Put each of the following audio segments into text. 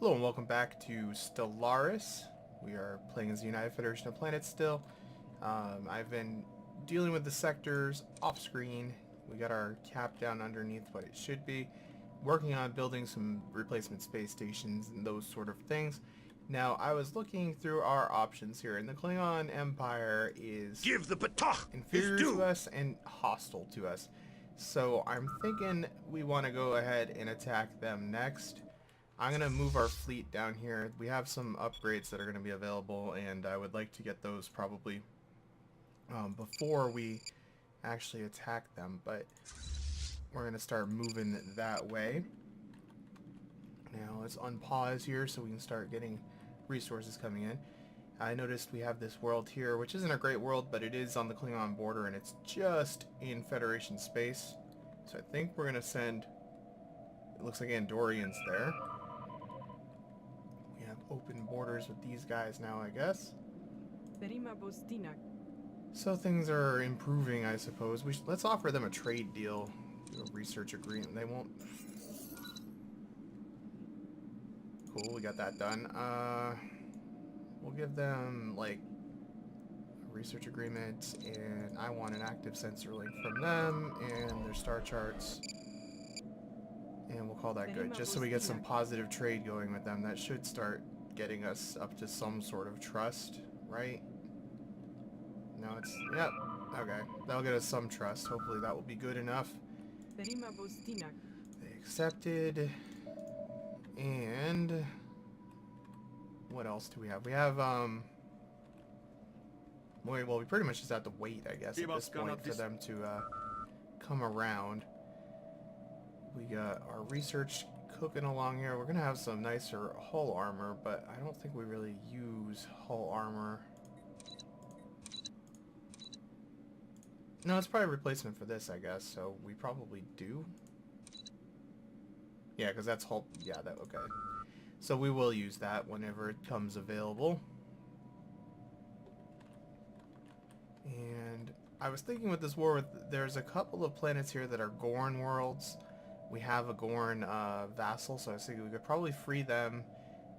Hello and welcome back to Stellaris. We are playing as the United Federation of Planets still. I've been dealing with the sectors off screen. We got our cap down underneath what it should be. Working on building some replacement space stations and those sort of things. Now, I was looking through our options here, and the Klingon Empire is Give the Batach his inferior due. to us and hostile to us. So I'm thinking we want to go ahead and attack them next. I'm going to move our fleet down here. We have some upgrades that are going to be available, and I would like to get those probably before we actually attack them, but we're going to start moving that way. Now let's unpause here so we can start getting resources coming in. I noticed we have this world here, which isn't a great world, but it is on the Klingon border, and it's just in Federation space. So I think we're going to send, it looks like Andorians there. We have open borders with these guys now, I guess. So things are improving, I suppose. Let's offer them a trade deal, do a research agreement. They won't. Cool, we got that done. We'll give them like a research agreement, and I want an active sensor link from them and their star charts. And we'll call that good, just so we get some positive trade going with them. That should start getting us up to some sort of trust, right? No, it's, yep, okay. That'll get us some trust. Hopefully that will be good enough. They accepted. And what else do we have? We have, well, we pretty much just have to wait, I guess, at this point for them to come around. We got our research cooking along here. We're going to have some nicer hull armor, but I don't think we really use hull armor. No, it's probably a replacement for this, I guess, so we probably do. Yeah, because that's hull... Yeah, that... Okay. So we will use that whenever it comes available. And I was thinking with this war, there's a couple of planets here that are Gorn worlds. We have a Gorn vassal, so I was thinking we could probably free them,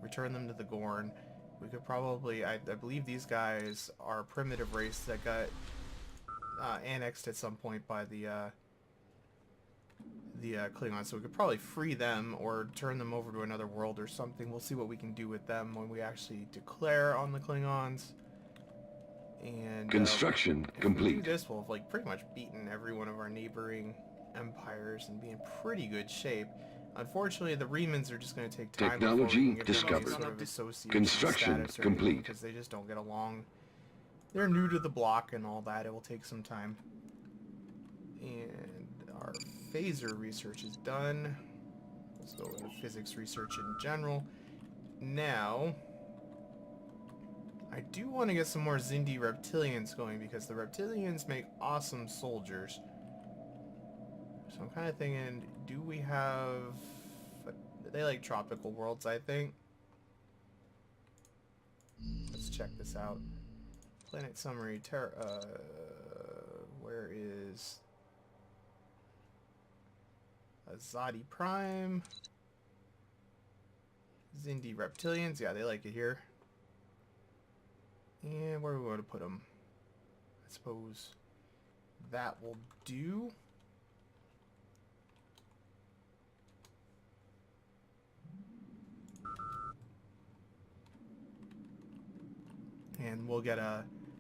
return them to the Gorn. We could probably... I believe these guys are a primitive race that got annexed at some point by the Klingons, so we could probably free them or turn them over to another world or something. We'll see what we can do with them when we actually declare on the Klingons. And construction complete. If we do this, we'll have like pretty much beaten every one of our neighboring empires and be in pretty good shape. Unfortunately, the Remans are just going to take time. Technology discovered. discovered. Sort of Construction complete. Because they just don't get along. They're new to the block and all that. It will take some time. And our phaser research is done. Let's go into physics research in general. Now, I do want to get some more Xindi reptilians going because the reptilians make awesome soldiers. So I'm kind of thinking, do we have... They like tropical worlds, I think. Let's check this out. Planet summary, where is Azadi Prime? Xindi reptilians, yeah, they like it here. And where do we want to put them? I suppose that will do. And we'll get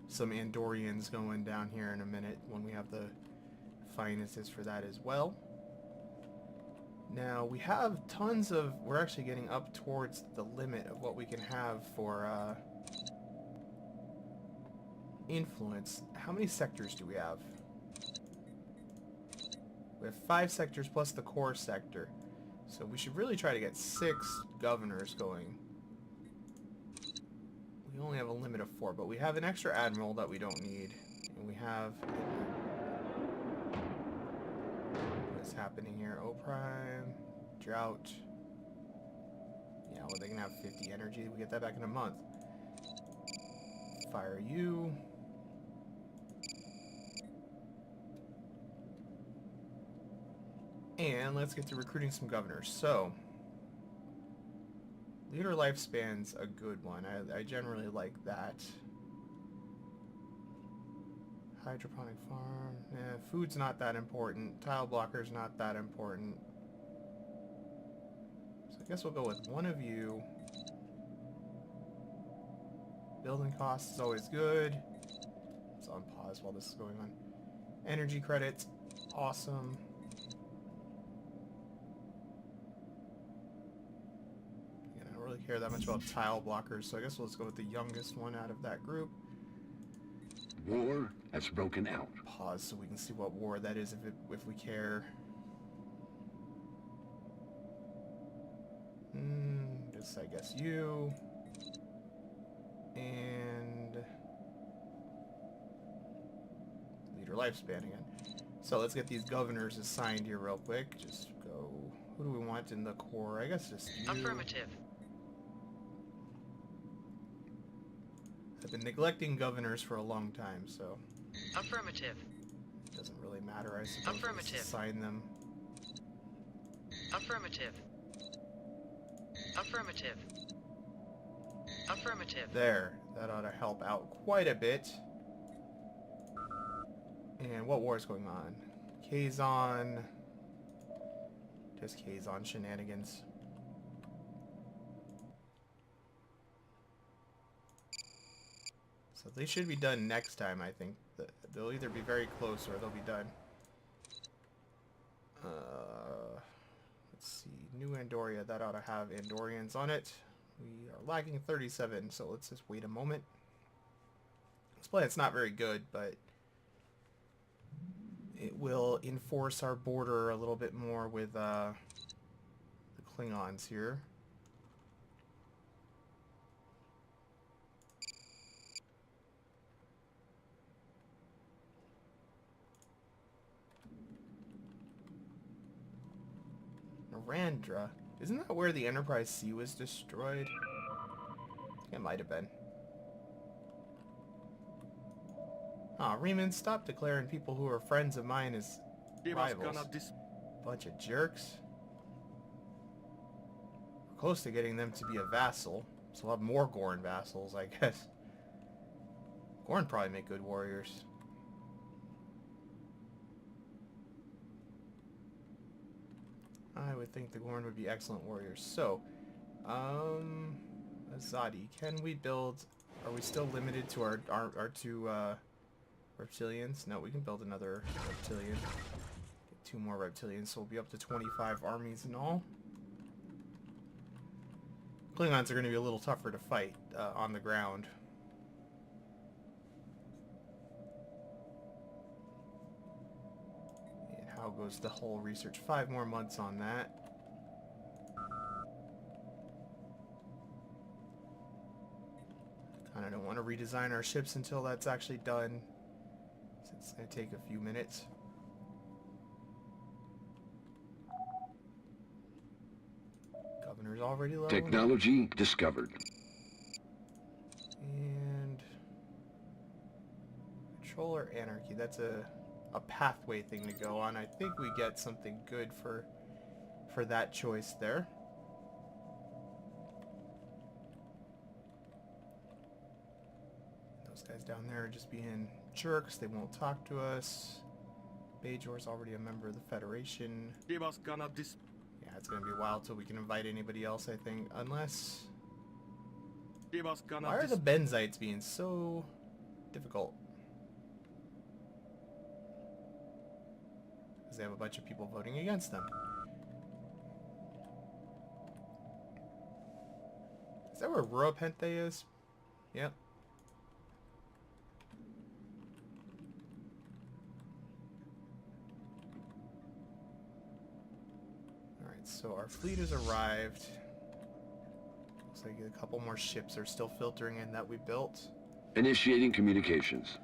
some Andorians going down here in a minute when we have the finances for that as well. Now, we have tons of... We're actually getting up towards the limit of what we can have for influence. How many sectors do we have? We have 5 sectors plus the core sector. So we should really try to get 6 governors going. We only have a limit of 4, but we have an extra admiral that we don't need. And we have... What's happening here? O Prime, Drought. Yeah, well, they can have 50 energy. We get that back in a month. Fire you. And let's get to recruiting some governors. So, Leader lifespan's a good one. I generally like that. Hydroponic farm. Food's not that important. Tile blocker's not that important. So I guess we'll go with one of you. Building costs is always good. It's on pause while this is going on. Energy credits. Awesome. Again, I don't really care that much about tile blockers, so I guess we'll just go with the youngest one out of that group. War has broken out. Pause so we can see what war that is if we care. Just I guess you. And leader lifespan again. So let's get these governors assigned here real quick. Just go. Who do we want in the core? I guess just you. Affirmative. I've been neglecting governors for a long time, so Affirmative. it doesn't really matter, I suppose. Affirmative. Just assign them. Affirmative. Affirmative. Affirmative. There. That ought to help out quite a bit. And what war is going on? Kazon. Just Kazon shenanigans. So they should be done next time, I think. They'll either be very close or they'll be done. Let's see. New Andoria. That ought to have Andorians on it. We are lacking 37, so let's just wait a moment. This planet's not very good, but it will enforce our border a little bit more with the Klingons here. Narandra. Isn't that where the Enterprise C was destroyed? I think it might have been. Aw, Riemann, stop declaring people who are friends of mine as rivals. Bunch of jerks. We're close to getting them to be a vassal, so we'll have more Gorn vassals, I guess. Gorn probably make good warriors. I would think the Gorn would be excellent warriors. So, Azadi, can we build... Are we still limited to our two reptilians? No, we can build another reptilian. Get 2 more reptilians, so we'll be up to 25 armies in all. Klingons are going to be a little tougher to fight on the ground. How goes the whole research? 5 more months on that. Kinda don't want to redesign our ships until that's actually done. It's gonna take a few minutes. Governor's already low. Technology discovered. And controller anarchy. That's a pathway thing to go on. I think we get something good for that choice there. Those guys down there are just being jerks. They won't talk to us. Bajor's already a member of the Federation. Yeah, it's gonna be a while till we can invite anybody else, I think. Unless... Why are the Benzites being so difficult? They have a bunch of people voting against them. Is that where Ruapente is? Yep. Alright, so our fleet has arrived. Looks like a couple more ships are still filtering in that we built. Initiating communications.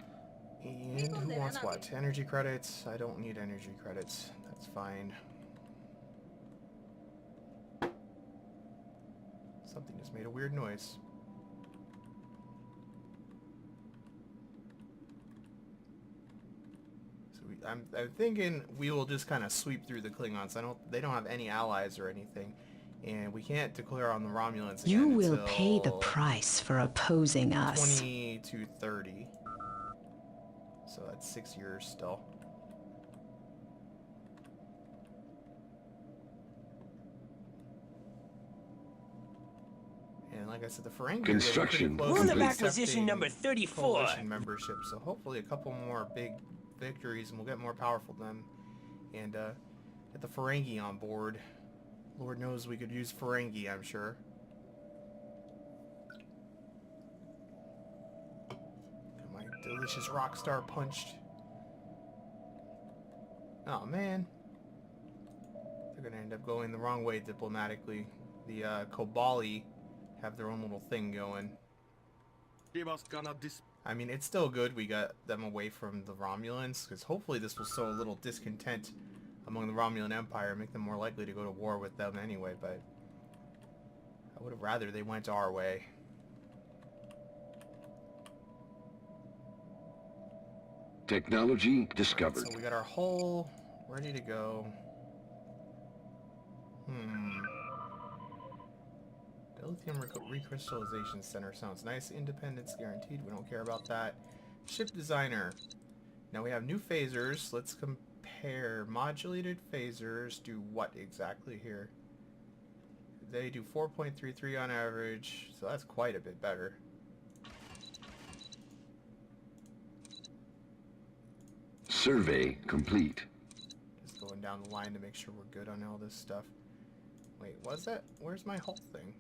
And who wants what? Energy credits? I don't need energy credits. That's fine. Something just made a weird noise. So I'm thinking we will just kind of sweep through the Klingons. They don't have any allies or anything. And we can't declare on the Romulans You again will until pay the price for opposing us. 2230. So that's 6 years still. And like I said, the Ferengi Construction are getting Rule pretty of close to acquisition number accepting 34. coalition membership. So hopefully a couple more big victories and we'll get more powerful than them. And get the Ferengi on board. Lord knows we could use Ferengi, I'm sure. Got my delicious Rockstar punched. Oh man. They're gonna end up going the wrong way diplomatically. The Kobali have their own little thing going. I mean, it's still good we got them away from the Romulans, because hopefully this will sow a little discontent among the Romulan Empire, make them more likely to go to war with them anyway, but I would have rather they went our way. Technology discovered. So we got our hull ready to go. The lithium recrystallization center sounds nice. Independence guaranteed. We don't care about that. Ship designer. Now we have new phasers. Let's compare. Modulated phasers do what exactly here? They do 4.33 on average, so that's quite a bit better. Survey complete. Just going down the line to make sure we're good on all this stuff. Wait, was that? Where's my hull thing?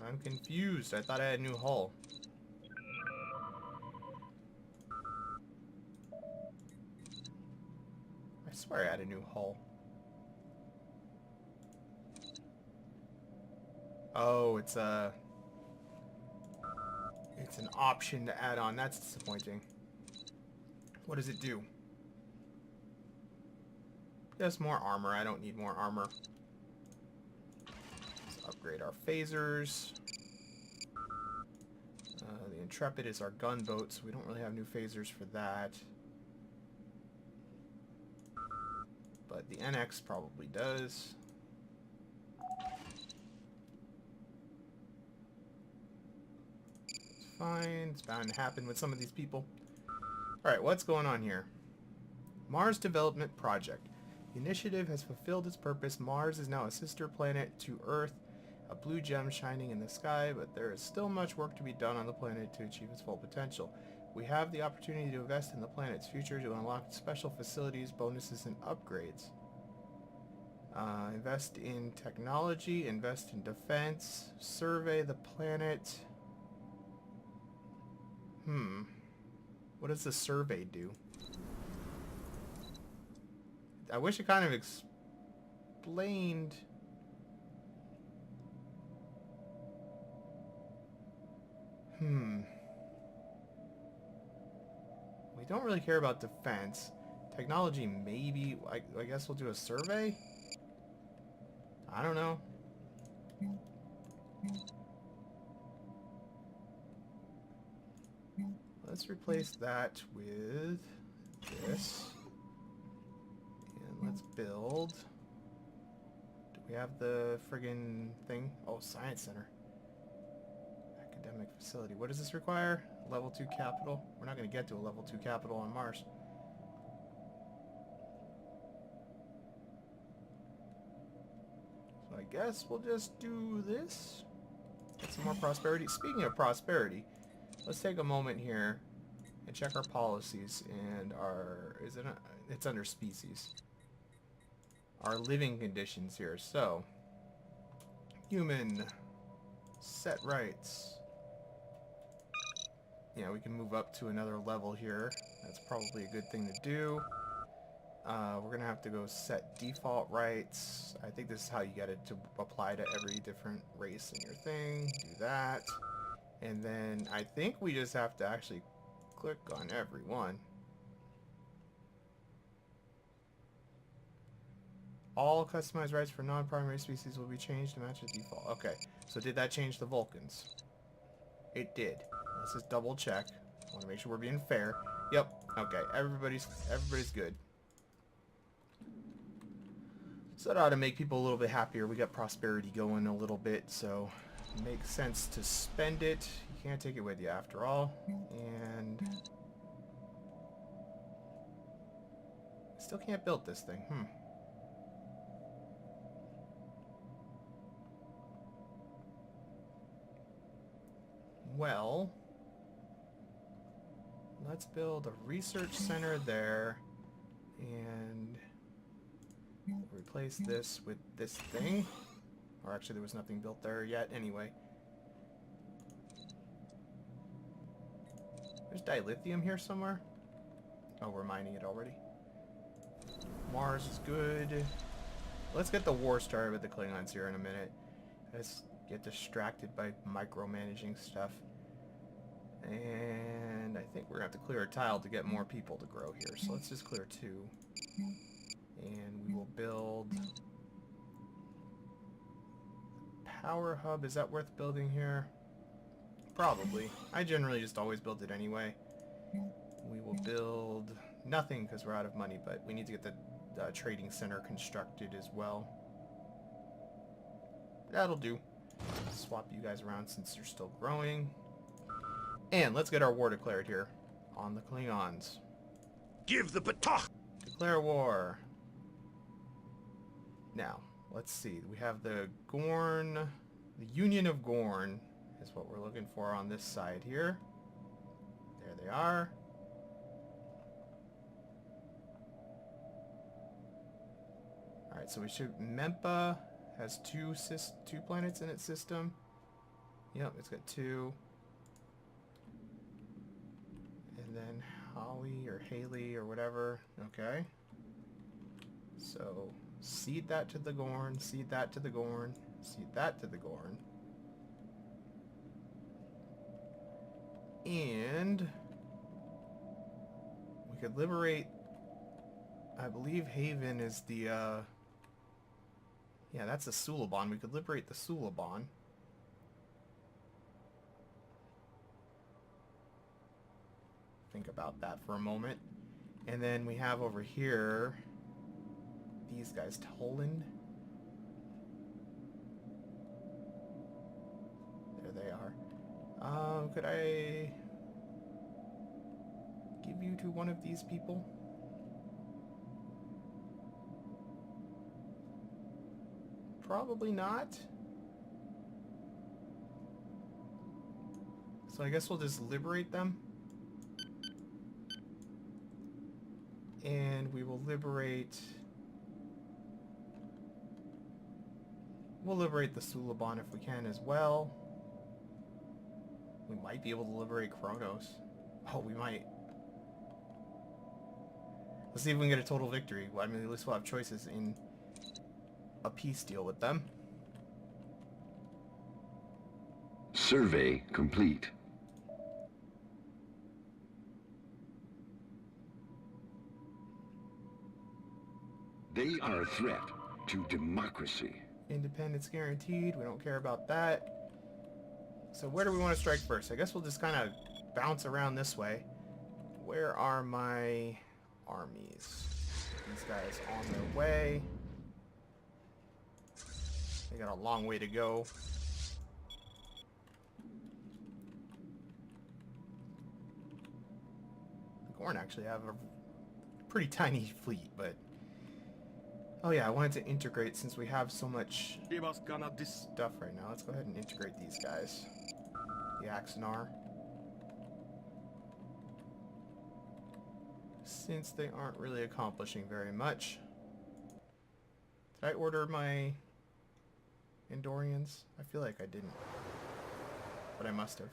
I'm confused. I thought I had a new hull. I swear I had a new hull. Oh, it's an option to add on. That's disappointing. What does it do? Just more armor. I don't need more armor. Let's upgrade our phasers. The Intrepid is our gunboat, so we don't really have new phasers for that. But the NX probably does. It's fine. It's bound to happen with some of these people. Alright, what's going on here? Mars Development Project. The initiative has fulfilled its purpose. Mars is now a sister planet to Earth, a blue gem shining in the sky, but there is still much work to be done on the planet to achieve its full potential. We have the opportunity to invest in the planet's future to unlock special facilities, bonuses, and upgrades. Invest in technology, invest in defense, survey the planet. What does the survey do? I wish it kind of explained. We don't really care about defense. Technology, maybe. I guess we'll do a survey? I don't know. Let's replace that with this. And let's build. Do we have the friggin' thing? Oh, Science Center. Academic facility. What does this require? Level 2 capital? We're not going to get to a level 2 capital on Mars. So I guess we'll just do this. Get some more prosperity. Speaking of prosperity, let's take a moment here and check our policies and our... it's under species. Our living conditions here. So, human, set rights. Yeah, we can move up to another level here. That's probably a good thing to do. We're going to have to go set default rights. I think this is how you get it to apply to every different race in your thing. Do that. And then I think we just have to actually click on every one. All customized rights for non-primary species will be changed to match the default. Okay, so did that change the Vulcans? It did. Let's just double check. I want to make sure we're being fair. Yep. Okay, everybody's good. So that ought to make people a little bit happier. We got prosperity going a little bit, so it makes sense to spend it. You can't take it with you after all. And still can't build this thing. Well, let's build a research center there and replace this with this thing. Or actually, there was nothing built there yet anyway. There's dilithium here somewhere. Oh, we're mining it already. Mars is good. Let's get the war started with the Klingons here in a minute. Let's get distracted by micromanaging stuff. And I think we're going to have to clear a tile to get more people to grow here. So let's just clear 2. And we will build... Power hub, is that worth building here? Probably. I generally just always build it anyway. We will build nothing because we're out of money, but we need to get the trading center constructed as well. That'll do. Swap you guys around since you're still growing. And let's get our war declared here on the Klingons. Give the baton! Declare war. Now, let's see. We have the Gorn, the Union of Gorn is what we're looking for on this side here. There they are. Alright, so we should... Mempa has two planets in its system. Yep, it's got 2. And then Holly or Haley or whatever. Okay. So, seed that to the Gorn, seed that to the Gorn, seed that to the Gorn. And we could liberate, I believe Haven is the, yeah, that's the Suliban. We could liberate the Suliban. Think about that for a moment. And then we have over here these guys, Toland. There they are. Could I give you to one of these people? Probably not. So I guess we'll just liberate them. And we will liberate... We'll liberate the Suliban if we can as well. We might be able to liberate Kronos. Oh, we might. Let's see if we can get a total victory. Well, I mean, at least we'll have choices in a peace deal with them. Survey complete. They are a threat to democracy. Independence guaranteed. We don't care about that. So where do we want to strike first? I guess we'll just kind of bounce around this way. Where are my armies? These guys on their way. They got a long way to go. The Gorn actually have a pretty tiny fleet, but... Oh yeah, I wanted to integrate since we have so much stuff right now. Let's go ahead and integrate these guys. The Axanar. Since they aren't really accomplishing very much. Did I order my Andorians? I feel like I didn't. But I must have.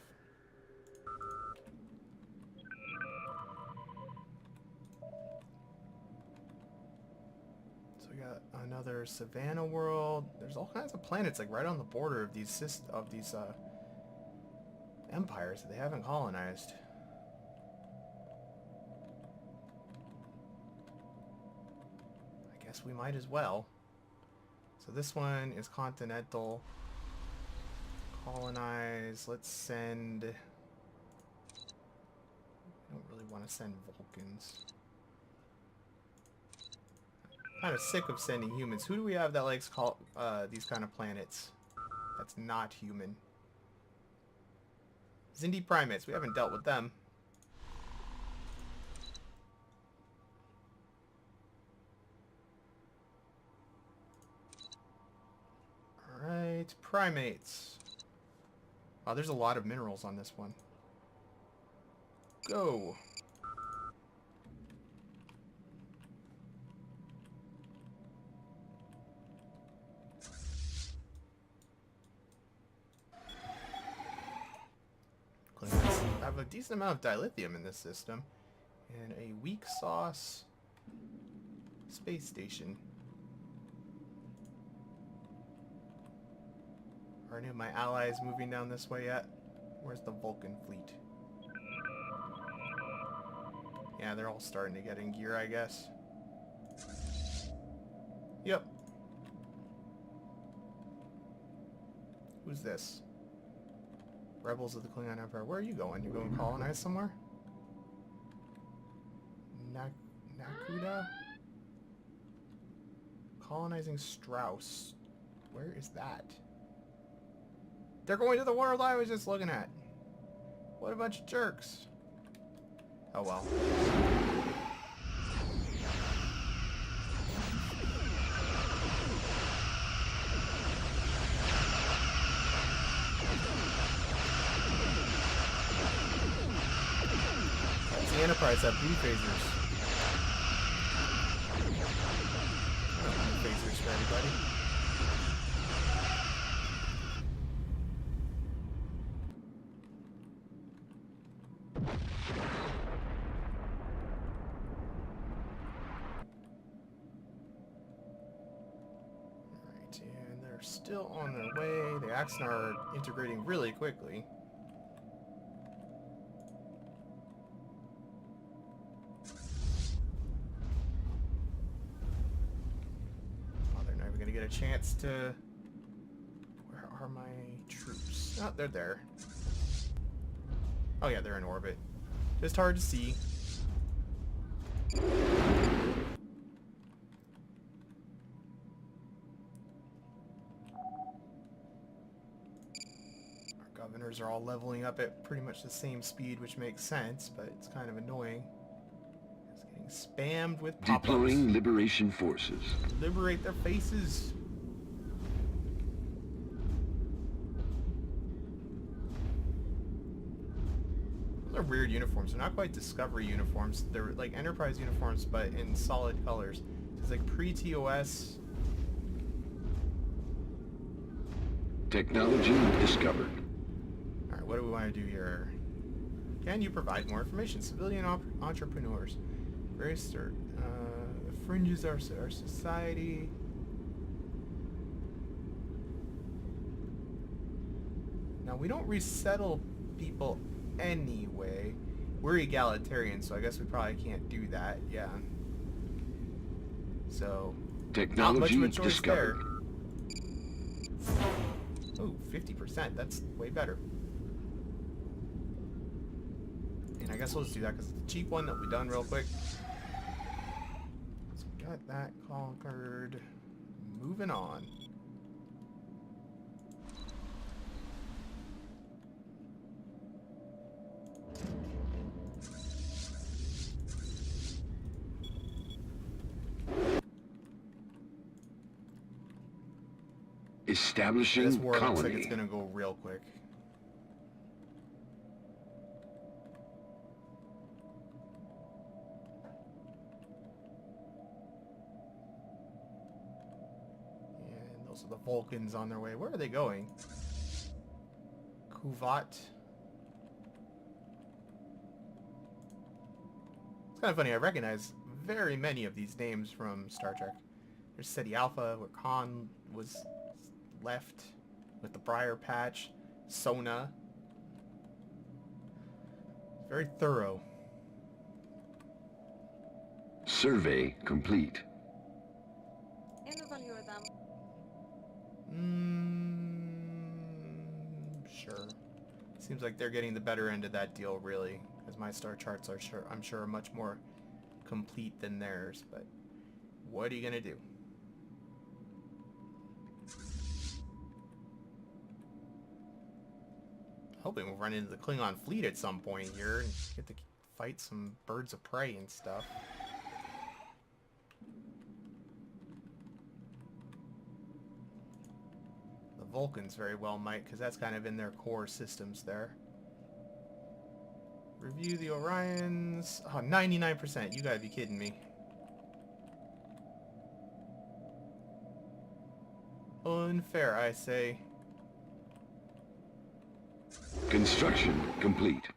Another Savannah world. There's all kinds of planets like right on the border of these empires that they haven't colonized. I guess we might as well. So this one is continental. Colonize. Let's send... I don't really want to send Vulcans. Kind of sick of sending humans. Who do we have that likes call these kind of planets? That's not human. Zindi primates. We haven't dealt with them. Alright, primates. Oh, there's a lot of minerals on this one. Go! I have a decent amount of dilithium in this system. And a weak sauce space station. Are any of my allies moving down this way yet? Where's the Vulcan fleet? Yeah, they're all starting to get in gear, I guess. Yep. Who's this? Rebels of the Klingon Empire. Where are you going? You going to colonize somewhere? Nakuda? Colonizing Strauss. Where is that? They're going to the world I was just looking at. What a bunch of jerks. Oh well. The Enterprise have blue phasers. Blue phasers for everybody. Alright, and they're still on their way. The Axon are integrating really quickly. Gonna get a chance to... Where are my troops? Oh, they're there. Oh yeah, they're in orbit. Just hard to see. Our governors are all leveling up at pretty much the same speed, which makes sense, but it's kind of annoying. It's getting spammed with pop-ups. Deploying liberation forces. Liberate their faces. Those are weird uniforms. They're not quite Discovery uniforms. They're like Enterprise uniforms, but in solid colors. It's like pre-TOS. Technology discovered. Alright, what do we want to do here? Can you provide more information? Civilian entrepreneurs. Various fringes of our society. Now, we don't resettle people anyway. We're egalitarian, so I guess we probably can't do that. Yeah. So, Technology not much of a choice discovered. there. Oh, 50%. That's way better. And I guess we'll just do that because it's a cheap one that we've done real quick. So we got that conquered. Moving on. Establishing This war colony. looks like it's gonna go real quick. And those are the Vulcans on their way. Where are they going? Kuvat. It's kind of funny. I recognize very many of these names from Star Trek. There's Ceti Alpha, where Khan was left with the Briar Patch, Sona. Very thorough. Survey complete. Sure. Seems like they're getting the better end of that deal, really, because my star charts are I'm sure are much more complete than theirs. But What are you gonna do? Hoping we'll run into the Klingon fleet at some point here and get to fight some birds of prey and stuff. The Vulcans very well might, because that's kind of in their core systems there. Review the Orions. Oh, 99%. You gotta be kidding me. Unfair, I say. Construction complete.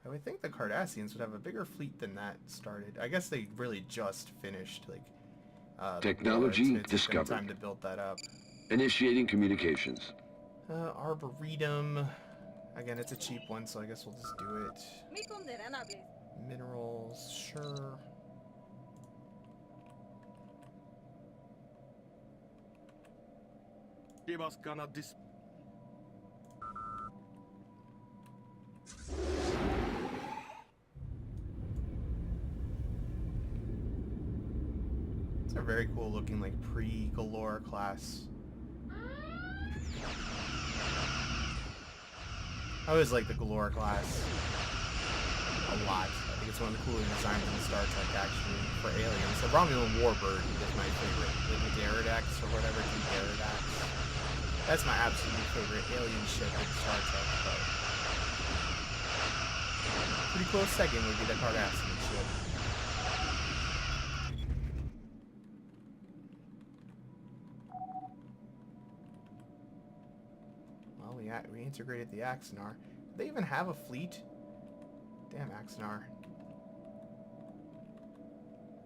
I would think the Cardassians would have a bigger fleet than that started. I guess they really just finished, like, Technology the war. It took them discovered. time to build that up. Initiating communications. Arboretum. Again, it's a cheap one, so I guess we'll just do it. Minerals, sure. It's a very cool looking, like, pre-Galore class. I always like the Galore class a lot. I think it's one of the cooler designs in Star Trek, actually, for aliens. The Romulan Warbird is my favorite. Like the Garadax or whatever, the Garadax. That's my absolute favorite alien ship in Star Trek, but pretty close second would be the Cardassian ship. Well, we integrated the Axanar. Do they even have a fleet? Damn Axanar.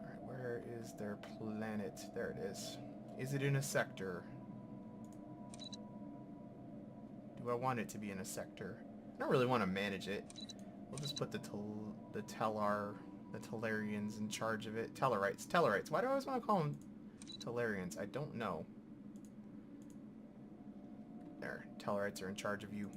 Alright, where is their planet? There it is. Is it in a sector? Do I want it to be in a sector? I don't really want to manage it. We'll just put the Tellarians in charge of it. Tellarites. Why do I always want to call them Tellarians? I don't know. There, Tellarites are in charge of you.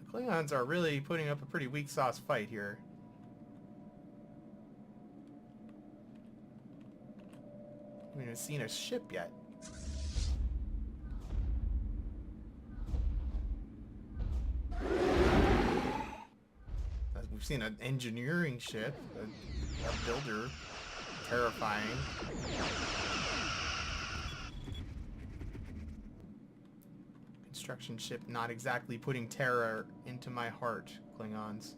The Klingons are really putting up a pretty weak sauce fight here. We haven't seen a ship yet. We've seen an engineering ship, a builder, terrifying. Construction ship not exactly putting terror into my heart, Klingons.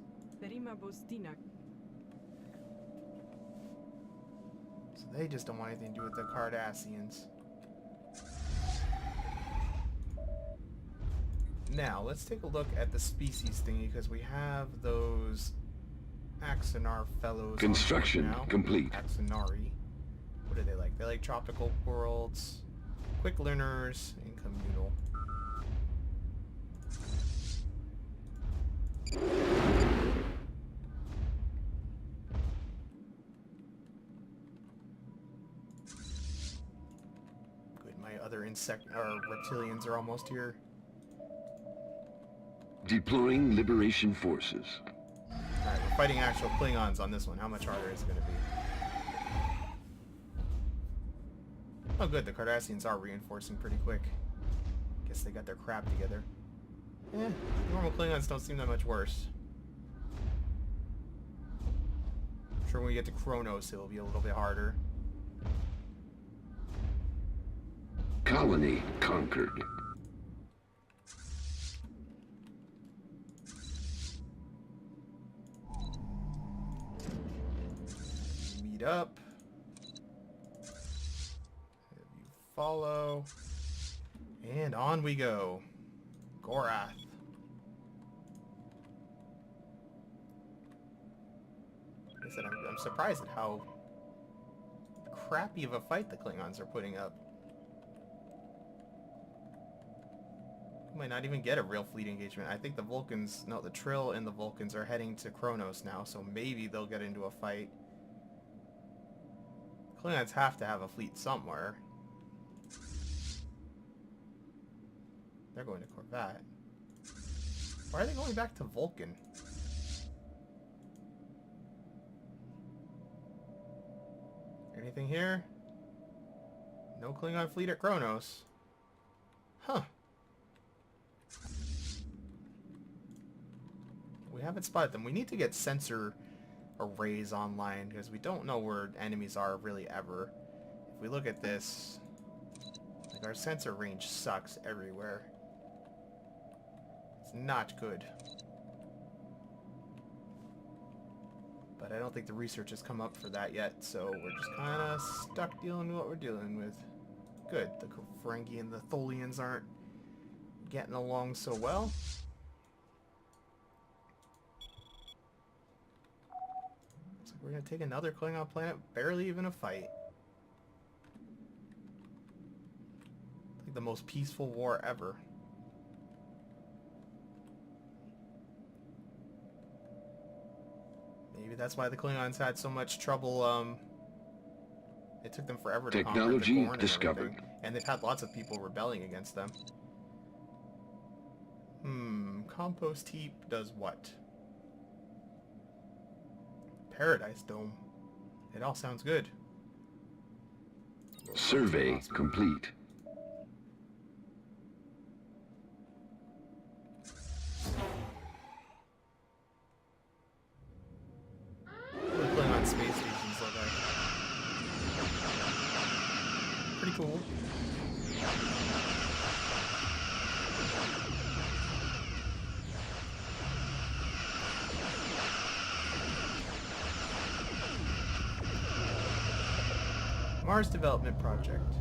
So they just don't want anything to do with the Cardassians. Now, let's take a look at the species thingy, because we have those Axanar fellows. Construction on board now. complete. Axanari. What do they like? They like tropical worlds, quick learners, and communal. Good, my other reptilians are almost here. Deploying liberation forces. Alright, we're fighting actual Klingons on this one. How much harder is it going to be? Oh good, the Cardassians are reinforcing pretty quick. Guess they got their crap together. Normal Klingons don't seem that much worse. I'm sure when we get to Kronos it'll be a little bit harder. Colony conquered. Meet up. Have you follow. And on we go. Gorath. Like I said, I'm surprised at how crappy of a fight the Klingons are putting up. We might not even get a real fleet engagement. I think the Vulcans, no, the Trill and the Vulcans are heading to Kronos now, so maybe they'll get into a fight. Klingons have to have a fleet somewhere. They're going to Corvette. Why are they going back to Vulcan? Anything here? No Klingon fleet at Kronos. Huh. We haven't spotted them. We need to get sensor arrays online because we don't know where enemies are really ever. If we look at this, like our sensor range sucks everywhere. It's not good. But I don't think the research has come up for that yet, so we're just kind of stuck dealing with what we're dealing with. Good. The Ferengi and the Tholians aren't getting along so well. Looks like we're going to take another Klingon planet. Barely even a fight. Like the most peaceful war ever. Maybe that's why the Klingons had so much trouble. It took them forever to conquer the Gorn and discovered. everything. And they've had lots of people rebelling against them. Compost heap does what? Paradise Dome. It all sounds good. Survey complete. What do Klingon space stations look like? Pretty cool. Mars Development Project.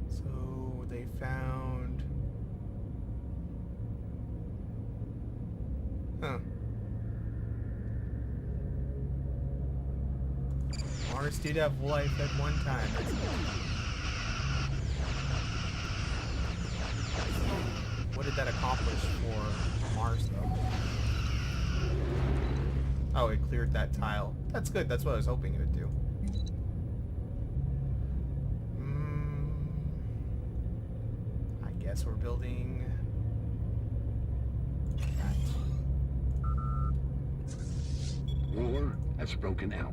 So they found... Huh. Mars did have life at one time. What did that accomplish for Mars, though? Oh, it cleared that tile. That's good. That's what I was hoping it would do. I guess we're building that. War has broken out.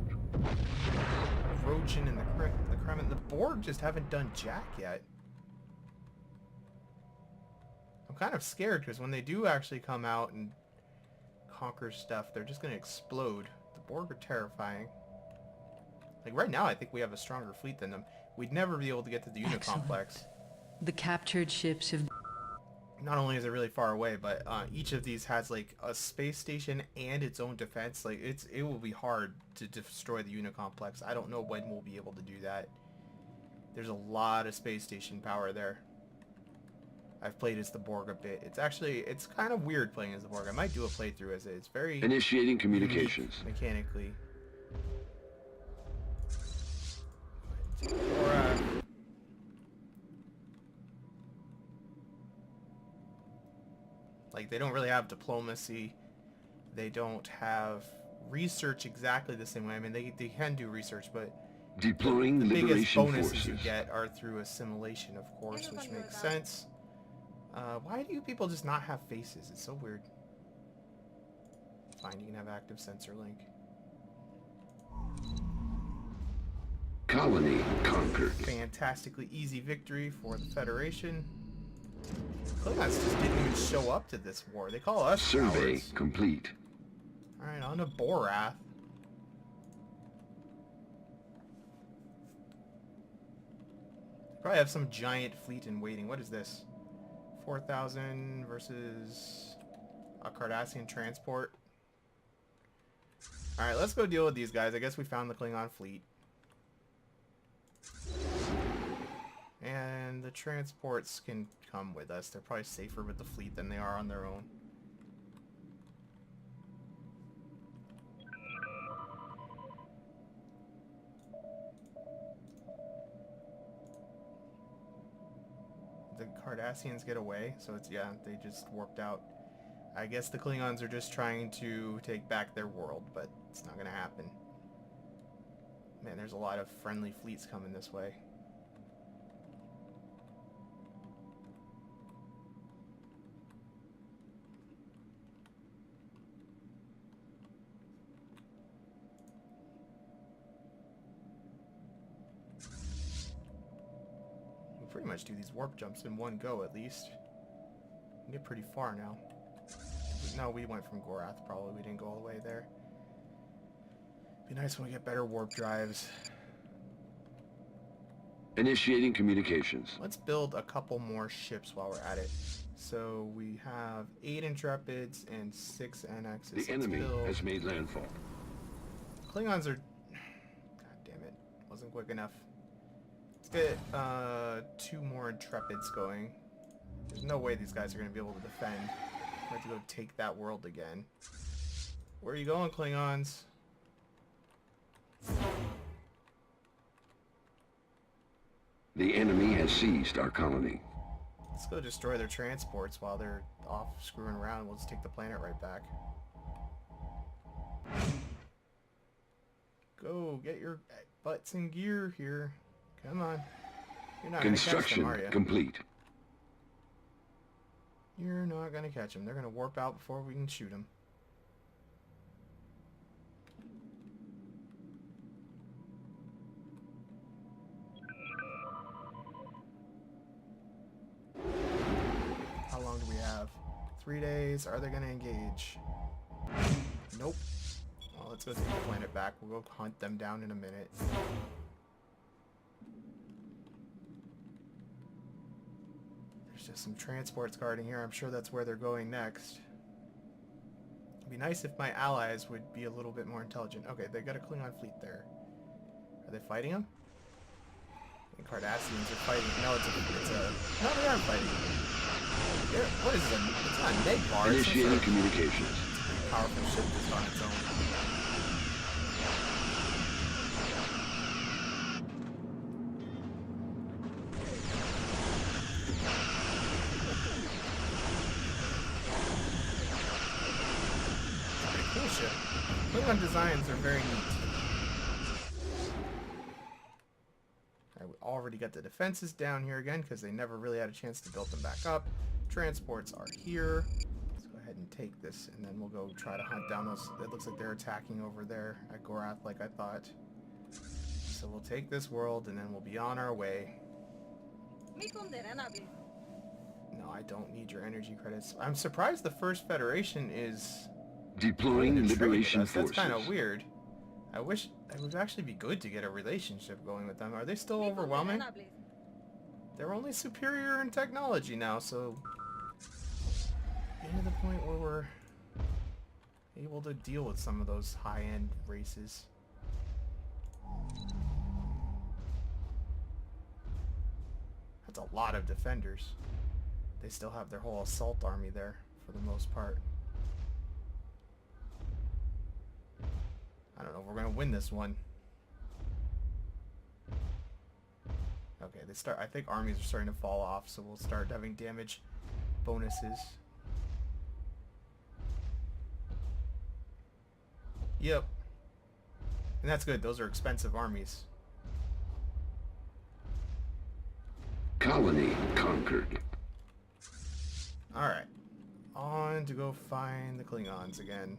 Rochin and the Kremen. The Borg just haven't done jack yet. I'm kind of scared because when they do actually come out and conquer stuff, they're just going to explode. The Borg are terrifying. Like right now, I think we have a stronger fleet than them. We'd never be able to get to the Unicomplex. The captured ships have... Not only is it really far away, but each of these has like a space station and its own defense. Like it will be hard to destroy the Unicomplex. I don't know when we'll be able to do that. There's a lot of space station power there. I've played as the Borg a bit. It's kind of weird playing as the Borg. I might do a playthrough as it. It's very Initiating communications. mechanically. Like, they don't really have diplomacy. They don't have research exactly the same way. I mean, they can do research, but Deploying the biggest liberation bonuses forces. you get are through assimilation, of course, which makes sense. Why do you people just not have faces? It's so weird. Fine, you can have active sensor link. Colony conquered. Fantastically easy victory for the Federation. Klingons just didn't even show up to this war. They call us Survey cowards. complete. Alright, on to Borath. Probably have some giant fleet in waiting. What is this? 4,000 versus a Cardassian transport. Alright, let's go deal with these guys. I guess we found the Klingon fleet. And the transports can come with us. They're probably safer with the fleet than they are on their own. The Cardassians get away, so it's, yeah, they just warped out. I guess the Klingons are just trying to take back their world, but it's not gonna happen. Man, there's a lot of friendly fleets coming this way. We pretty much do these warp jumps in one go at least. We can get pretty far now. No, we went from Gorath probably. We didn't go all the way there. Be nice when we get better warp drives. Initiating communications. Let's build a couple more ships while we're at it. So we have 8 Intrepids and 6 NXs. The enemy has made landfall. Klingons are... God damn it. Wasn't quick enough. Let's get 2 more Intrepids going. There's no way these guys are going to be able to defend. We have to go take that world again. Where are you going, Klingons? The enemy has seized our colony. Let's go destroy their transports while they're off screwing around. We'll just take the planet right back. Go, get your butts in gear here. Come on. You're not gonna catch them, Construction are you? complete. You're not gonna catch them. They're gonna warp out before we can shoot them. How long do we have? 3 days. Are they gonna engage? Nope. Well, let's go take the planet back. We'll go hunt them down in a minute. There's just some transports guarding here. I'm sure that's where they're going next. It'd be nice if my allies would be a little bit more intelligent. Okay, they got a Klingon fleet there. Are they fighting them? The Cardassians are fighting. No, it's a... No, they aren't fighting. What is it? It's not a Negvar. Initiating communications. Powerful ship just on its own. Pretty cool ship. Klingon designs are very neat. Alright, we already got the defenses down here again because they never really had a chance to build them back up. Transports are here. Let's go ahead and take this, and then we'll go try to hunt down those. It looks like they're attacking over there at Gorath, like I thought. So we'll take this world, and then we'll be on our way. No, I don't need your energy credits. I'm surprised the First Federation is Deploying willing to trade with liberation us. That's forces. kind of weird. I wish it would actually be good to get a relationship going with them. Are they still overwhelming? They're only superior in technology now, so getting to the point where we're able to deal with some of those high-end races. That's a lot of defenders. They still have their whole assault army there for the most part. I don't know if we're gonna win this one. Okay, I think armies are starting to fall off, so we'll start having damage bonuses. Yep. And that's good. Those are expensive armies. Colony conquered. Alright. On to go find the Klingons again.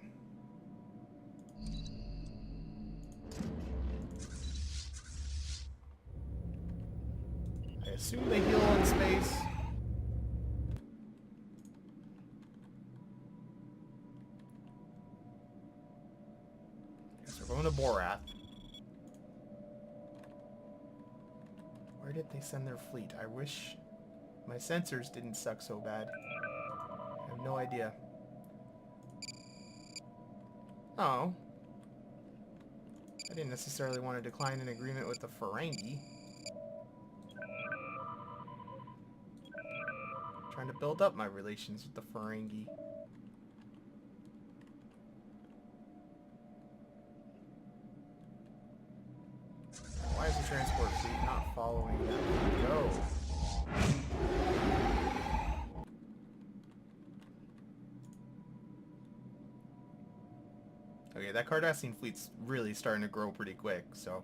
I assume they heal in space. Guess we're going to Borath. Where did they send their fleet? I wish my sensors didn't suck so bad. I have no idea. Oh. I didn't necessarily want to decline an agreement with the Ferengi. Trying to build up my relations with the Ferengi. Why is the transport fleet not following them? Go. Okay, that Cardassian fleet's really starting to grow pretty quick, so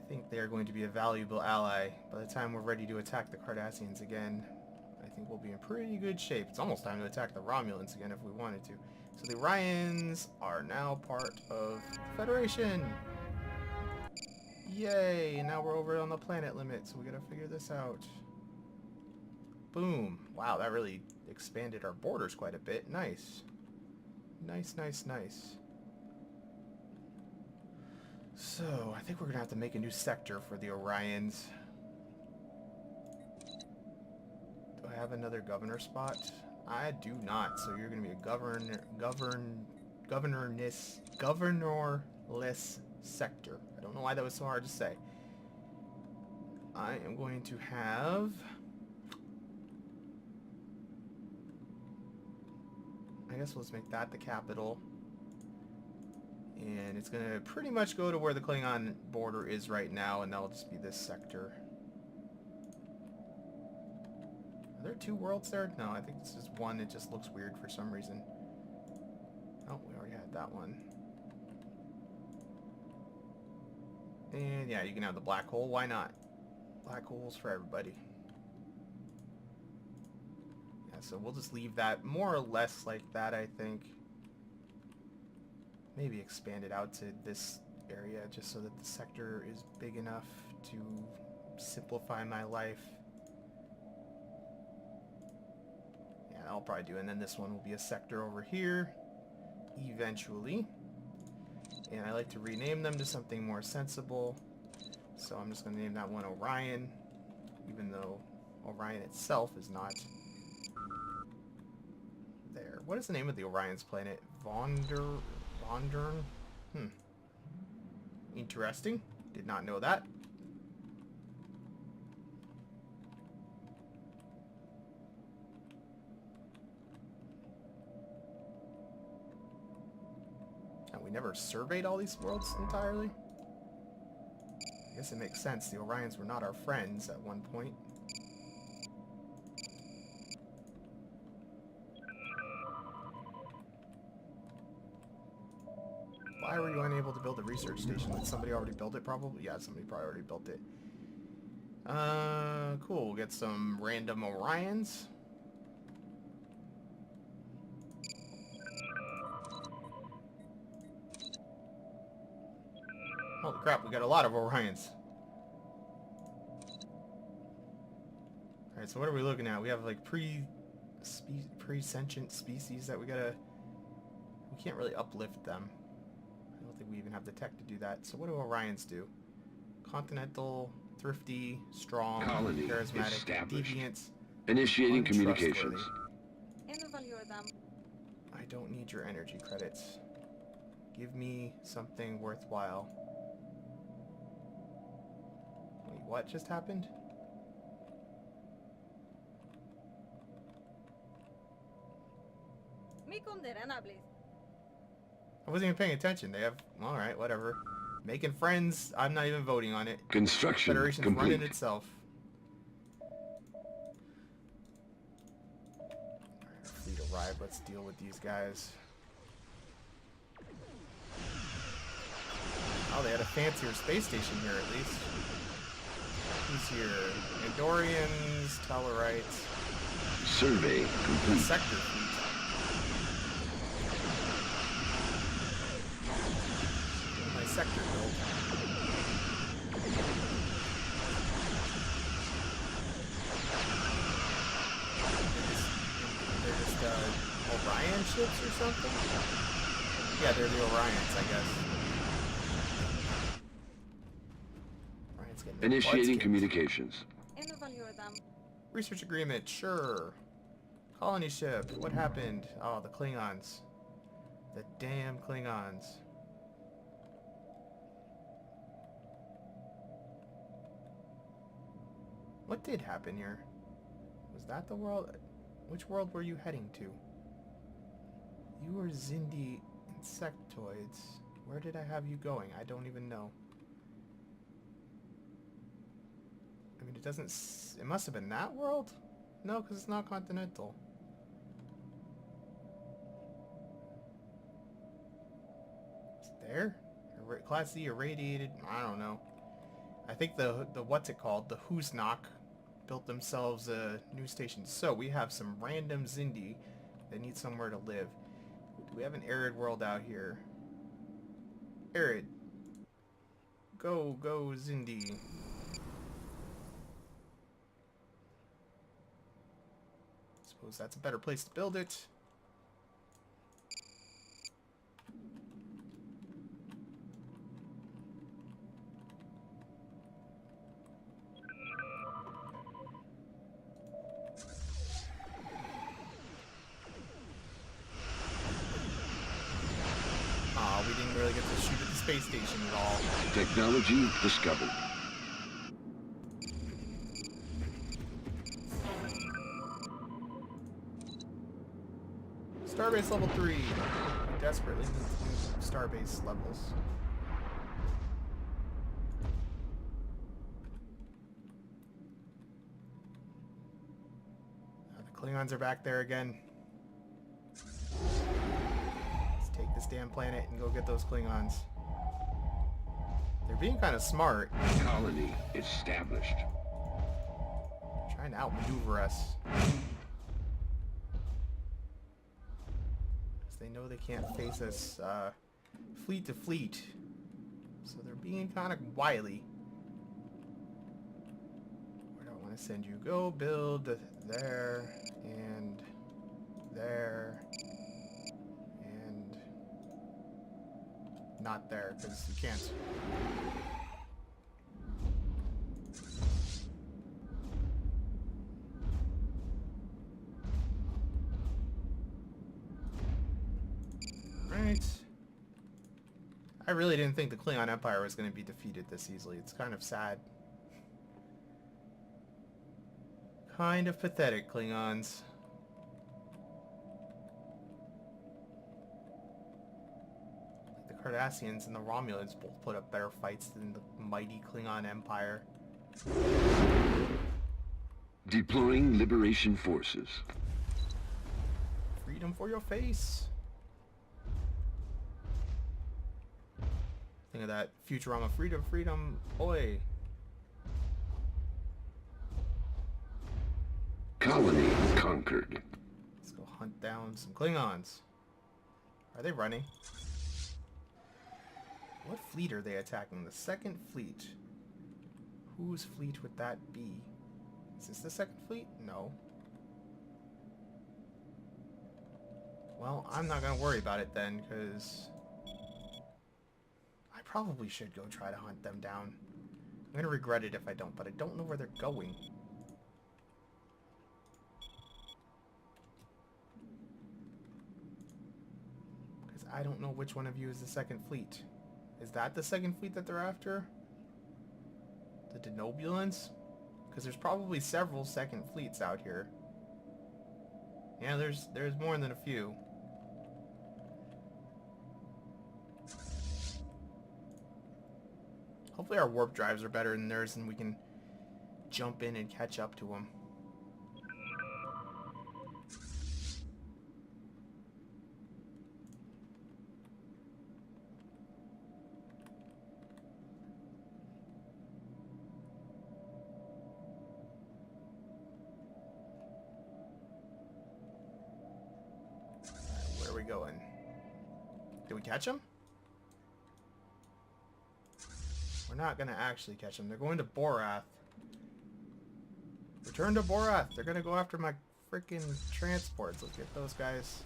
think they are going to be a valuable ally. By the time we're ready to attack the Cardassians again, I think we'll be in pretty good shape. It's almost time to attack the Romulans again if we wanted to. So the Orions are now part of the Federation! Yay! And now we're over on the planet limit, so we gotta figure this out. Boom! Wow, that really expanded our borders quite a bit. Nice. Nice, nice, nice. So, I think we're gonna have to make a new sector for the Orions. Do I have another governor spot? I do not, so you're gonna be a governorless sector. I don't know why that was so hard to say. I am going to have... I guess let's make that the capital. And it's going to pretty much go to where the Klingon border is right now, and that'll just be this sector. Are there two worlds there? No, I think it's just one. It just looks weird for some reason. Oh, we already had that one. And yeah, you can have the black hole. Why not? Black holes for everybody. Yeah, so we'll just leave that more or less like that, I think. Maybe expand it out to this area just so that the sector is big enough to simplify my life. Yeah, I'll probably do. And then this one will be a sector over here eventually. And I like to rename them to something more sensible. So I'm just going to name that one Orion, even though Orion itself is not there. What is the name of the Orion's planet? Vondern? Interesting. Did not know that. And we never surveyed all these worlds entirely. I guess it makes sense. The Orions were not our friends at one point. Why were you unable to build a research station? Did somebody already build it, probably? Yeah, somebody probably already built it. Cool. We'll get some random Orions. Holy crap, we got a lot of Orions. Alright, so what are we looking at? We have like pre-sentient species that we gotta... We can't really uplift them. I don't think we even have the tech to do that. So what do Orions do? Continental, thrifty, strong, Colony charismatic, established. deviant, Initiating communications. untrustworthy. I don't need your energy credits. Give me something worthwhile. Wait, what just happened? I wasn't even paying attention. They have... Alright, whatever. Making friends, I'm not even voting on it. Construction Federation's complete. running itself. Alright, fleet arrived. Let's deal with these guys. Oh, they had a fancier space station here at least. Who's here? Andorians, Tellarites. Survey complete. Sector fleet. My sector build. They're just Orion ships or something? Yeah, they're the Orions, I guess. Orion's getting their butts Initiating kicked. communications. Research agreement, sure. Colony ship, what happened? Oh, the Klingons. The damn Klingons. What did happen here? Was that the world? Which world were you heading to? You were Zindi insectoids. Where did I have you going? I don't even know. I mean, it doesn't... It must have been that world? No, because it's not continental. It's there? Class Z irradiated? I don't know. think the what's it called? The Who's Knock built themselves a new station. So we have some random Zindi that need somewhere to live. Do we have an arid world out here? Arid. Go Zindi. Suppose that's a better place to build it. We didn't really get to shoot at the space station at all. Technology discovered. Starbase level 3. We desperately need new starbase levels. The Klingons are back there again. Let's take this damn planet and go get those Klingons. They're being kind of smart. Colony established. Trying to outmaneuver us. They know they can't face us fleet to fleet. So they're being kind of wily. Where do I want to send you? Go build there and there and not there because you can't. Right. I really didn't think the Klingon Empire was going to be defeated this easily. It's kind of sad. Kind of pathetic, Klingons. The Cardassians and the Romulans both put up better fights than the mighty Klingon Empire. Deploying liberation forces. Freedom for your face. Think of that Futurama, freedom, freedom, oi. Colony conquered. Let's go hunt down some Klingons. Are they running? What fleet are they attacking? The second fleet. Whose fleet would that be? Is this the second fleet? No. Well, I'm not gonna worry about it then, because I probably should go try to hunt them down. I'm gonna regret it if I don't, but I don't know where they're going. Because I don't know which one of you is the second fleet. Is that the second fleet that they're after? The Denobulans? Because there's probably several second fleets out here. Yeah, there's more than a few. Hopefully our warp drives are better than theirs and we can jump in and catch up to them. Where are we going? Did we catch them? We're not going to actually catch them. They're going to Borath. Return to Borath. They're going to go after my freaking transports. Let's get those guys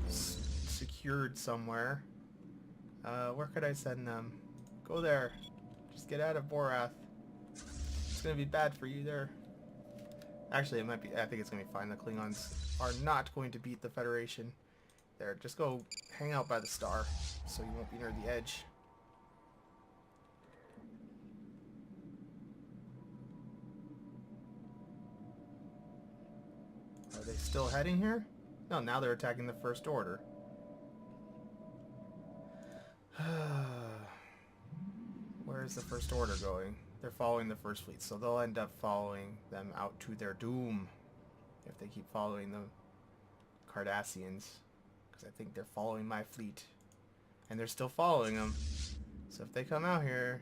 secured somewhere. Where could I send them? Go there. Just get out of Borath. It's going to be bad for you there. Actually, it might be. I think it's going to be fine. The Klingons are not going to beat the Federation. There, just go hang out by the star so you won't be near the edge. Are they still heading here? No, now they're attacking the First Order. Where is the First Order going? They're following the First Fleet, so they'll end up following them out to their doom if they keep following the Cardassians. Because I think they're following my fleet. And they're still following them. So if they come out here,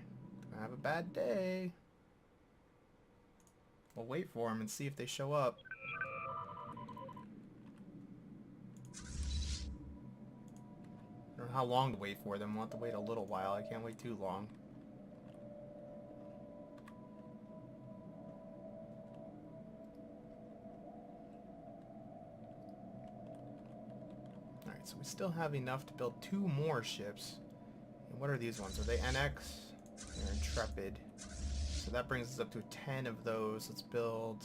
Gonna have a bad day. We'll wait for them and see if they show up. I don't know how long to wait for them. We'll have to wait a little while. I can't wait too long. Alright, so we still have enough to build 2 more ships. And what are these ones? Are they NX? They're Intrepid. So that brings us up to 10 of those. Let's build...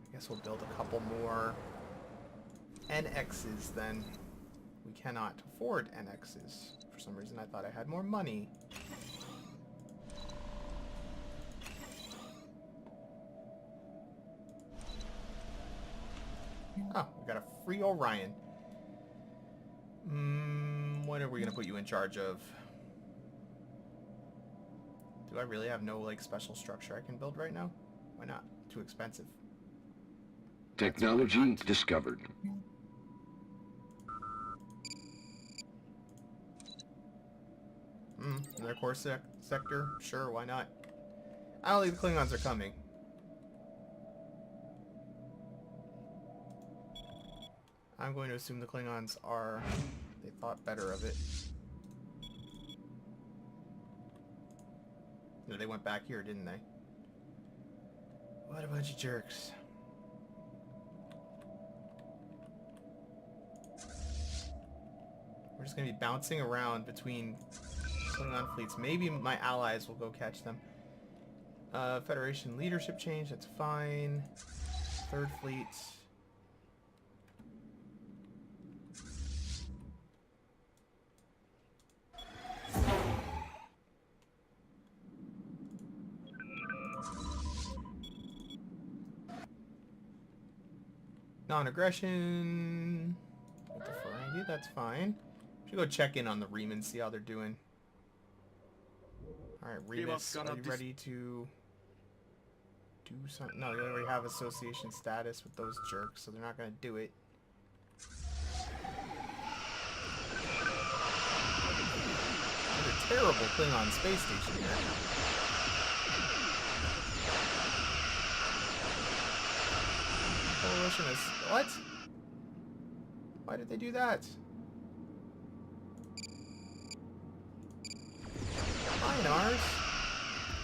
I guess we'll build a couple more NXs then. We cannot afford NXs. For some reason I thought I had more money. Oh, we got a free Orion. What are we gonna put you in charge of? Do I really have no, like, special structure I can build right now? Why not? Too expensive. Technology discovered. Another core sector? Sure, why not? I don't think the Klingons are coming. I'm going to assume the Klingons are... They thought better of it. No, they went back here, didn't they? What a bunch of jerks. We're just going to be bouncing around between Klingon fleets. Maybe my allies will go catch them. Federation leadership change, that's fine. Third fleet. Non-aggression. With the Ferengi, that's fine. Should go check in on the Reman, see how they're doing. Alright, Remus, are you ready to do something? No, they already have association status with those jerks, so they're not going to do it. There's a terrible Klingon space station here. Coalitionist. What? Why did they do that? Binars?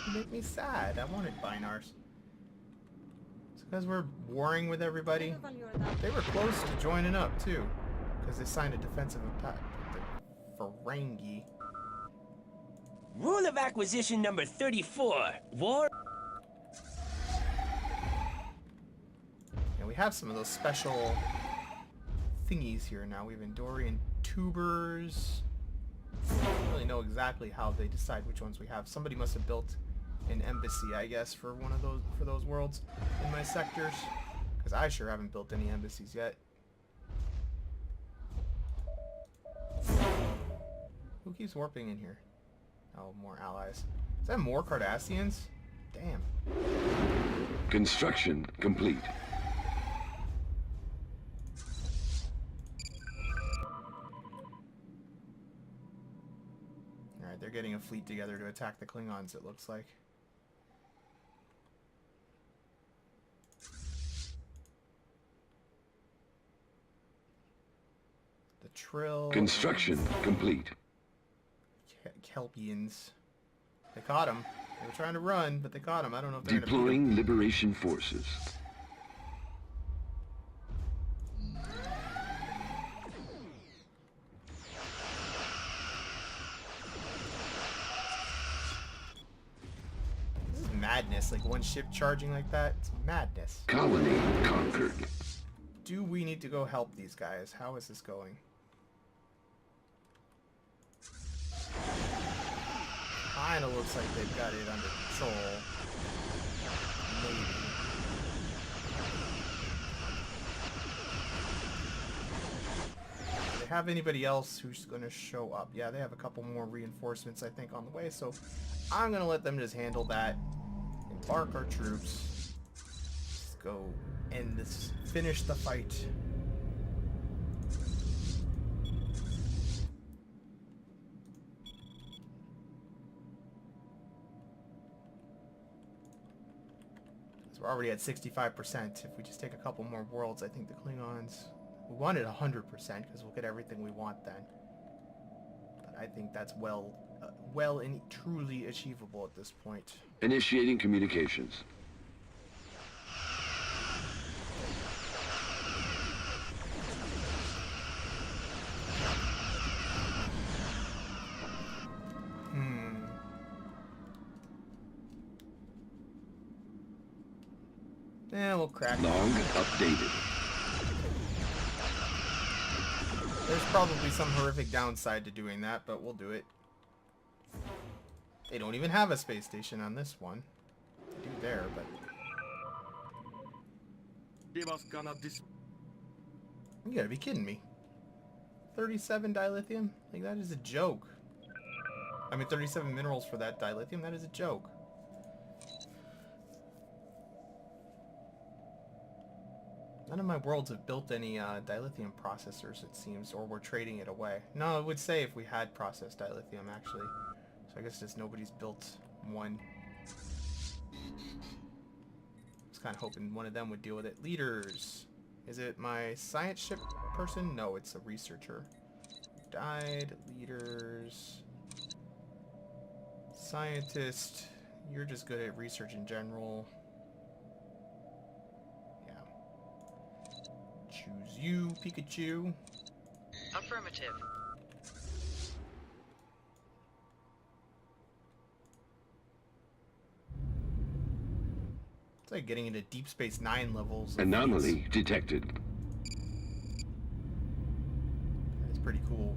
You make me sad. I wanted Binars. It's because we're warring with everybody. They were close to joining up, too. Because they signed a defensive pact with the Ferengi. Rule of acquisition number 34. War. And we have some of those special thingies here now. We have Endorian tubers. I don't really know exactly how they decide which ones we have. Somebody must have built an embassy, I guess, for one of those worlds in my sectors. Because I sure haven't built any embassies yet. Who keeps warping in here? Oh, more allies. Is that more Cardassians? Damn. Construction complete. Alright, they're getting a fleet together to attack the Klingons, it looks like. The Trill... Construction complete. Kelpians. They caught him. They were trying to run, but they caught him. I don't know if they're Deploying liberation forces. This is madness. Like one ship charging like that. It's madness. Colony conquered. Do we need to go help these guys? How is this going? Kinda looks like they've got it under control. Maybe. Do they have anybody else who's gonna show up? Yeah, they have a couple more reinforcements, I think, on the way, so I'm gonna let them just handle that. Embark our troops. Let's go end this. Finish the fight. So we're already at 65%. If we just take a couple more worlds, I think the Klingons... We wanted 100% because we'll get everything we want then. But I think that's well and truly achievable at this point. Initiating communications. Yeah, we'll crack it. Log updated. There's probably some horrific downside to doing that, but we'll do it. They don't even have a space station on this one. They do there, but... You gotta be kidding me. 37 dilithium? Like, that is a joke. I mean, 37 minerals for that dilithium? That is a joke. None of my worlds have built any dilithium processors, it seems, or we're trading it away. No, it would say if we had processed dilithium, actually. So I guess just nobody's built one. I was kind of hoping one of them would deal with it. Leaders. Is it my science ship person? No, it's a researcher. Died. Leaders. Scientist. You're just good at research in general. Choose you, Pikachu. Affirmative. It's like getting into Deep Space Nine levels. Anomaly detected. That's pretty cool.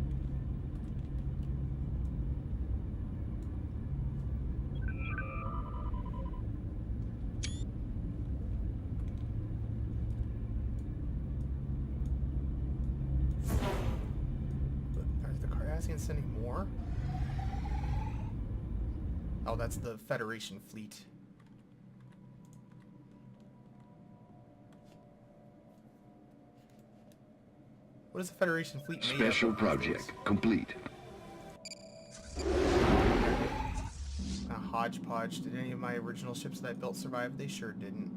Sending more? Oh, that's the Federation fleet. What is the Federation fleet made of? Special project complete. A hodgepodge. Did any of my original ships that I built survive? They sure didn't.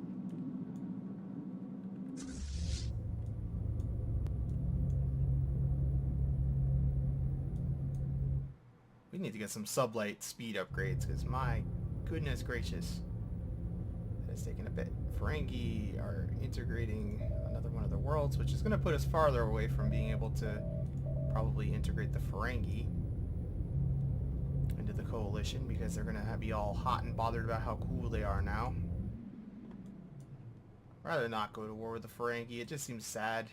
We need to get some sublight speed upgrades, because my goodness gracious. That is taking a bit. Ferengi are integrating another one of the worlds, which is going to put us farther away from being able to probably integrate the Ferengi into the coalition, because they're going to be all hot and bothered about how cool they are now. Rather not go to war with the Ferengi. It just seems sad.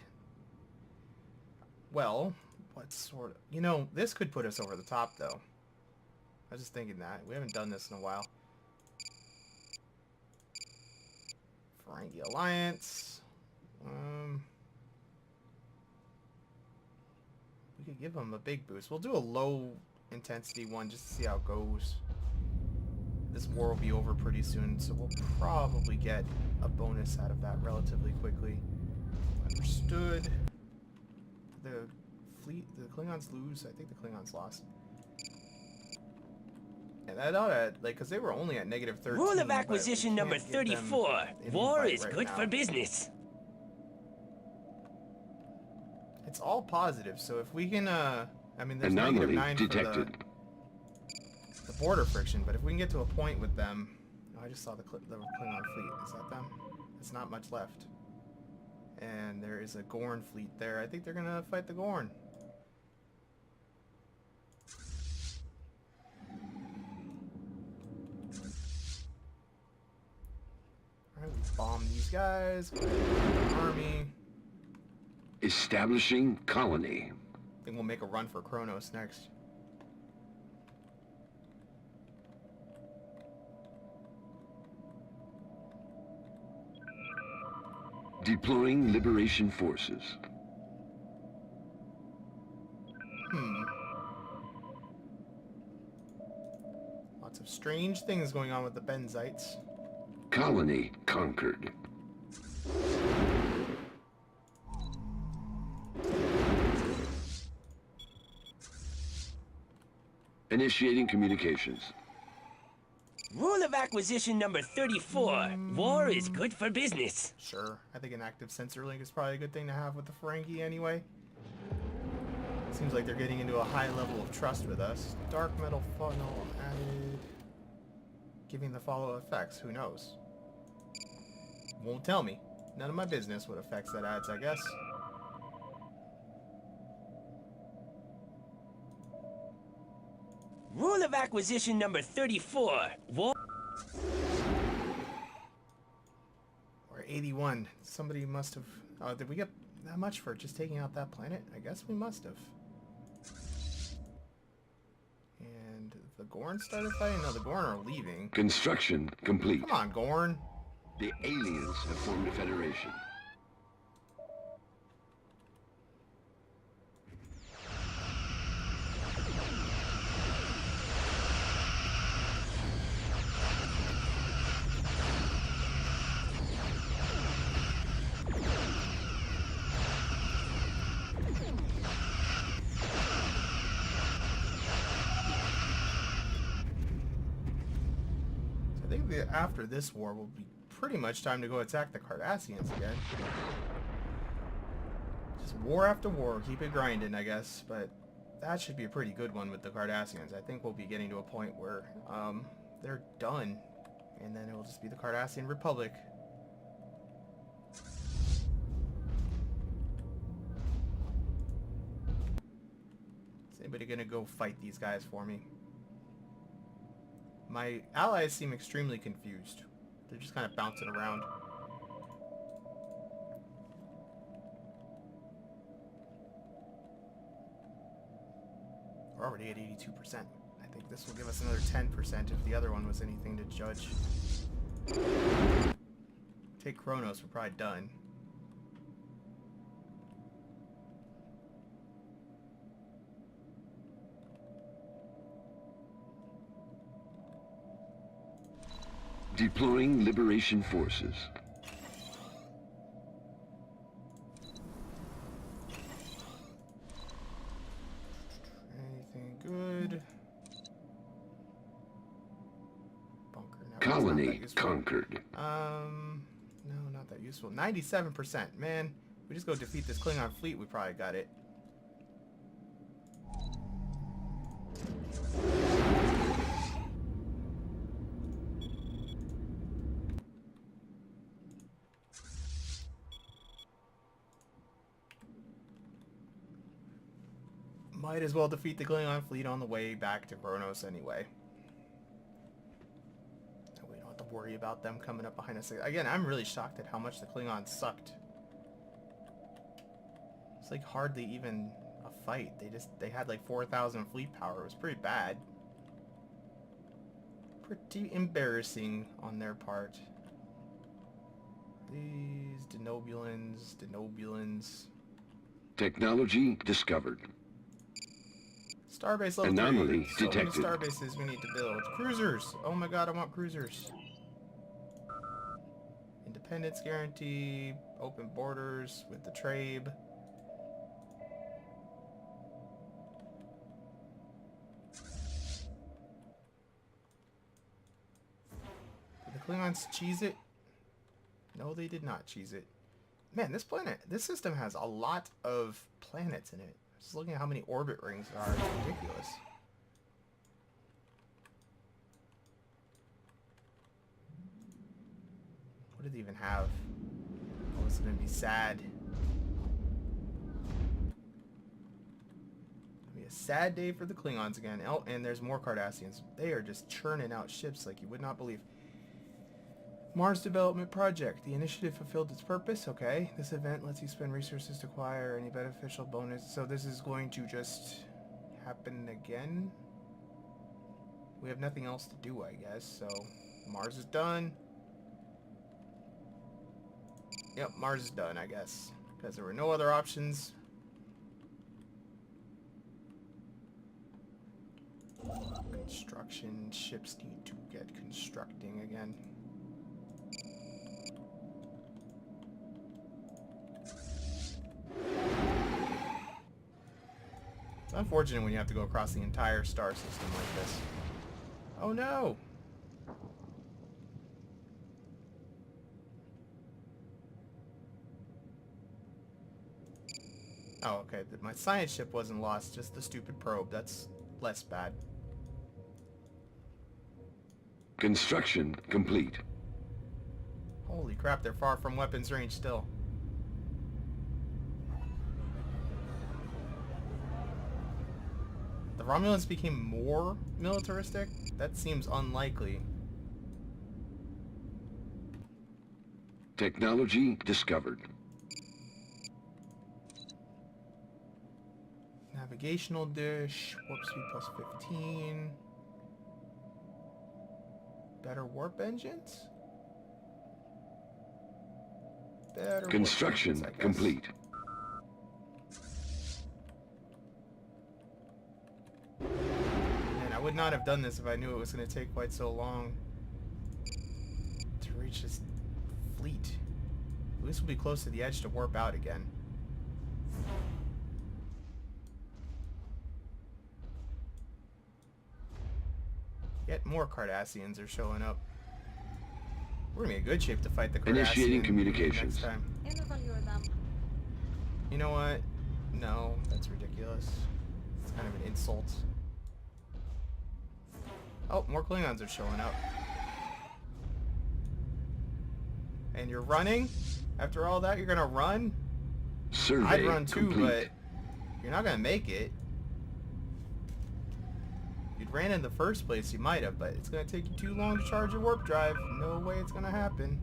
Well, what sort of... You know, this could put us over the top, though. I was just thinking that. We haven't done this in a while. Ferengi Alliance. We could give them a big boost. We'll do a low intensity one just to see how it goes. This war will be over pretty soon, so we'll probably get a bonus out of that relatively quickly. Understood. The fleet, the Klingons lose. I think the Klingons lost. And that ought to, like, because they were only at -13. Rule of acquisition number 34. War is good for business. It's all positive, so if we can, I mean, there's Anomaly -9 detected. for the border friction, but if we can get to a point with them... Oh, I just saw the Klingon fleet. Is that them? There's not much left. And there is a Gorn fleet there. I think they're going to fight the Gorn. Alright, we bomb these guys. Army. Establishing colony. I think we'll make a run for Kronos next. Deploying liberation forces. Lots of strange things going on with the Benzites. Colony conquered. Initiating communications. Rule of acquisition number 34. War is good for business. Sure. I think an active sensor link is probably a good thing to have with the Ferengi anyway. Seems like they're getting into a high level of trust with us. Dark metal funnel added. Giving the follow effects. Who knows? Won't tell me. None of my business what effects that adds, I guess. Rule of acquisition number 34. War. Or 81. Somebody must have... Oh, did we get that much for just taking out that planet? I guess we must have. And the Gorn started fighting? No, the Gorn are leaving. Construction complete. Come on, Gorn. The aliens have formed a federation. I think that after this war will be pretty much time to go attack the Cardassians again. Just war after war, keep it grinding, I guess, but that should be a pretty good one with the Cardassians. I think we'll be getting to a point where they're done, and then it will just be the Cardassian Republic. Is anybody gonna go fight these guys for me? My allies seem extremely confused. They're just kind of bouncing around. We're already at 82%. I think this will give us another 10% if the other one was anything to judge. Take Kronos, we're probably done. Deploying liberation forces. Anything good? Bunker. No, Colony conquered. No, not that useful. 97%. Man, if we just go defeat this Klingon fleet, we probably got it. Might as well defeat the Klingon fleet on the way back to Kronos anyway. We don't have to worry about them coming up behind us. Again, I'm really shocked at how much the Klingons sucked. It's like hardly even a fight. They had like 4,000 fleet power. It was pretty bad. Pretty embarrassing on their part. These denobulins. Technology discovered. Starbase level Anomaly 3. detected. So many starbases we need to build. Cruisers! Oh my god, I want cruisers. Independence guarantee. Open borders with the Trabe. Did the Klingons cheese it? No, they did not cheese it. Man, this system has a lot of planets in it. Just looking at how many orbit rings there are, it's ridiculous. What did they even have? Oh, this is gonna be sad. It'll be a sad day for the Klingons again. Oh, and there's more Cardassians. They are just churning out ships like you would not believe. Mars Development Project. The initiative fulfilled its purpose. Okay. This event lets you spend resources to acquire any beneficial bonus. So this is going to just happen again. We have nothing else to do, I guess. So Mars is done. Yep, Mars is done, I guess. Because there were no other options. Construction. Ships need to get constructing again. It's unfortunate when you have to go across the entire star system like this. Oh no! Oh, okay. My science ship wasn't lost, just the stupid probe. That's less bad. Construction complete. Holy crap, they're far from weapons range still. The Romulans became more militaristic? That seems unlikely. Technology discovered. Navigational dish, warp speed plus 15. Better warp engines? Better Construction warp engines, I guess. complete. Man, I would not have done this if I knew it was going to take quite so long to reach this fleet. At least we'll be close to the edge to warp out again. Yet more Cardassians are showing up. We're gonna be in good shape to fight the Cardassians. Initiating communications. Next time. You know what? No, that's ridiculous. It's kind of an insult. Oh, more Klingons are showing up. And you're running? After all that, you're gonna run? Survey I'd run too, complete. but you're not gonna make it. You'd ran in the first place, you might have, but it's gonna take you too long to charge your warp drive. No way it's gonna happen.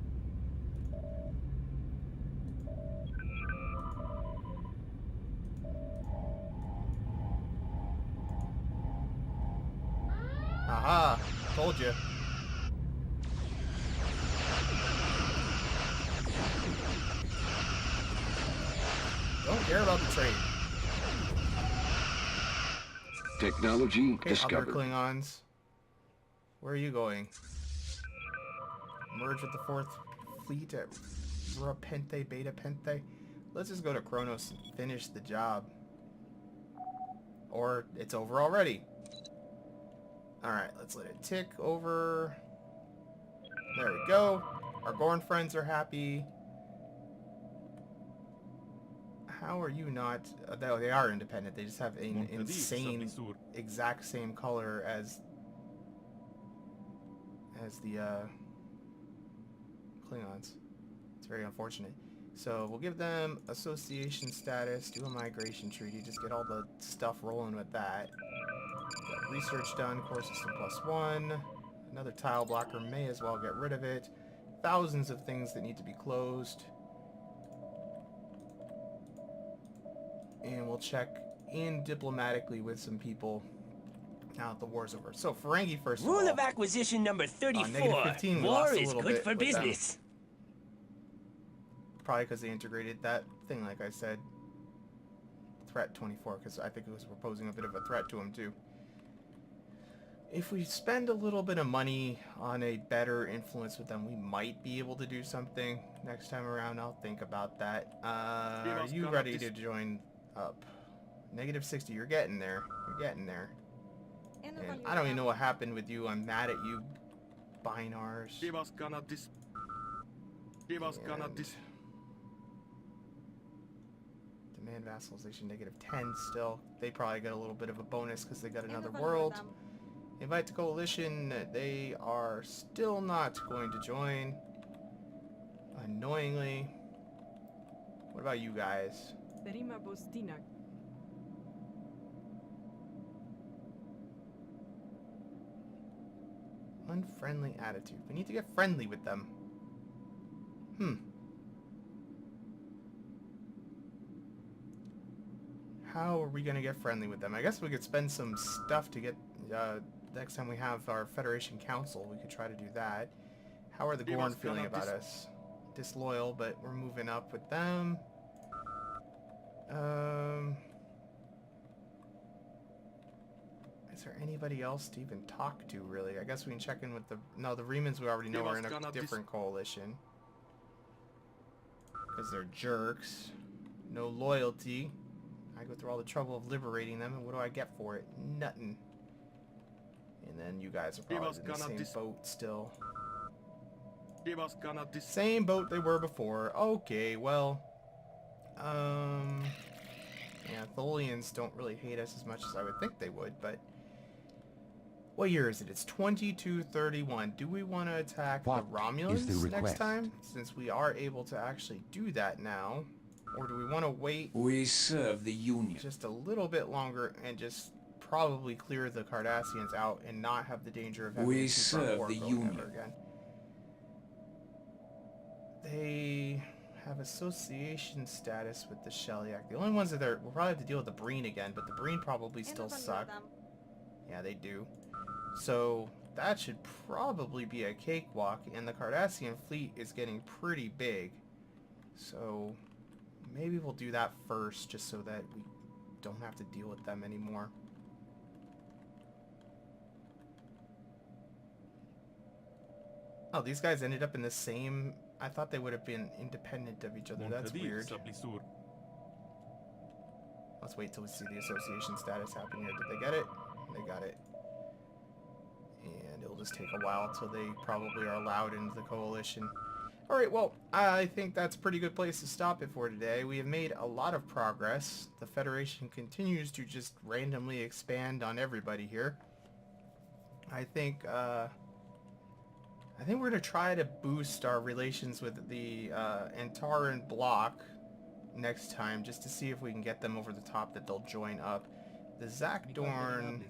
Aha! Told you. Don't care about the trade. Technology Okay, discovered. other Klingons. Where are you going? Merge with the 4th Fleet at Rapente, Beta Pente. Let's just go to Kronos and finish the job. Or it's over already. Alright, let's let it tick over. There we go. Our Gorn friends are happy. How are you not... they are independent. They just have an insane, exact same color as the Klingons. It's very unfortunate. So we'll give them association status, do a migration treaty, just get all the stuff rolling with that. Got research done, core system +1. Another tile blocker, may as well get rid of it. Thousands of things that need to be closed. And we'll check in diplomatically with some people now that the war's over. So Ferengi first of all. Rule of acquisition number 34. -15, we War lost a is little good bit for with them. business. Probably because they integrated that thing, like I said. Threat 24, because I think it was proposing a bit of a threat to them too. If we spend a little bit of money on a better influence with them, we might be able to do something next time around. I'll think about that. Are you ready to join up? -60, you're getting there. You're getting there. And I don't even know what happened with you. I'm mad at you, Binars. Demand vassalization -10 still. They probably got a little bit of a bonus because they got another world. Invite to coalition. They are still not going to join. Annoyingly. What about you guys? Unfriendly attitude. We need to get friendly with them. How are we going to get friendly with them? I guess we could spend some stuff to get... next time we have our Federation Council, we could try to do that. How are the Gorn feeling about us? Disloyal, but we're moving up with them. Is there anybody else to even talk to, really? I guess we can check in with the... No, the Remans we already know are in a different coalition. Because they're jerks. No loyalty. I go through all the trouble of liberating them, and what do I get for it? Nothing. And then you guys are probably in the same boat still. Same boat they were before. Okay, well... Yeah, Tholians don't really hate us as much as I would think they would, but... What year is it? It's 2231. Do we want to attack What the is the Romulans next request? time? Since we are able to actually do that now. Or do we want to wait We serve the Union. just a little bit longer and just probably clear the Cardassians out and not have the danger of having We a two-front serve war the going Union. ever again? They have association status with the Shellyak. The only ones that we'll probably have to deal with the Breen again, but the Breen probably still suck. Yeah, they do. So that should probably be a cakewalk, and the Cardassian fleet is getting pretty big. So maybe we'll do that first, just so that we don't have to deal with them anymore. Oh, these guys ended up in the same... I thought they would have been independent of each other. That's weird. Let's wait till we see the association status happen here. Did they get it? They got it. And it'll just take a while till they probably are allowed into the coalition. Alright, well, I think that's a pretty good place to stop it for today. We have made a lot of progress. The Federation continues to just randomly expand on everybody here. I think we're going to try to boost our relations with the Antaran bloc next time, just to see if we can get them over the top, that they'll join up. The Zakdorn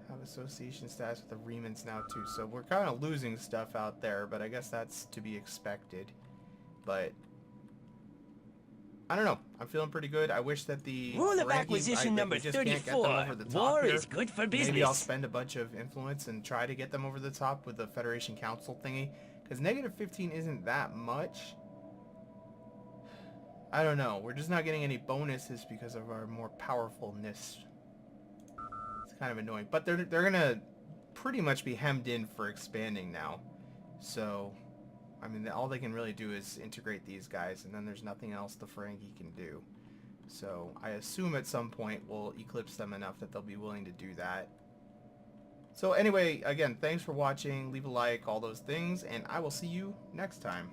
have association status with the Remans now too, so we're kind of losing stuff out there, but I guess that's to be expected. But I don't know. I'm feeling pretty good. I wish that the Rule of acquisition number 34. War is good for business. Maybe I'll spend a bunch of influence and try to get them over the top with the Federation Council thingy, because -15 isn't that much. I don't know. We're just not getting any bonuses because of our more powerfulness. It's kind of annoying. But they're gonna pretty much be hemmed in for expanding now. So, I mean, all they can really do is integrate these guys, and then there's nothing else the Ferengi can do. So, I assume at some point we'll eclipse them enough that they'll be willing to do that. So anyway, again, thanks for watching. Leave a like, all those things, and I will see you next time.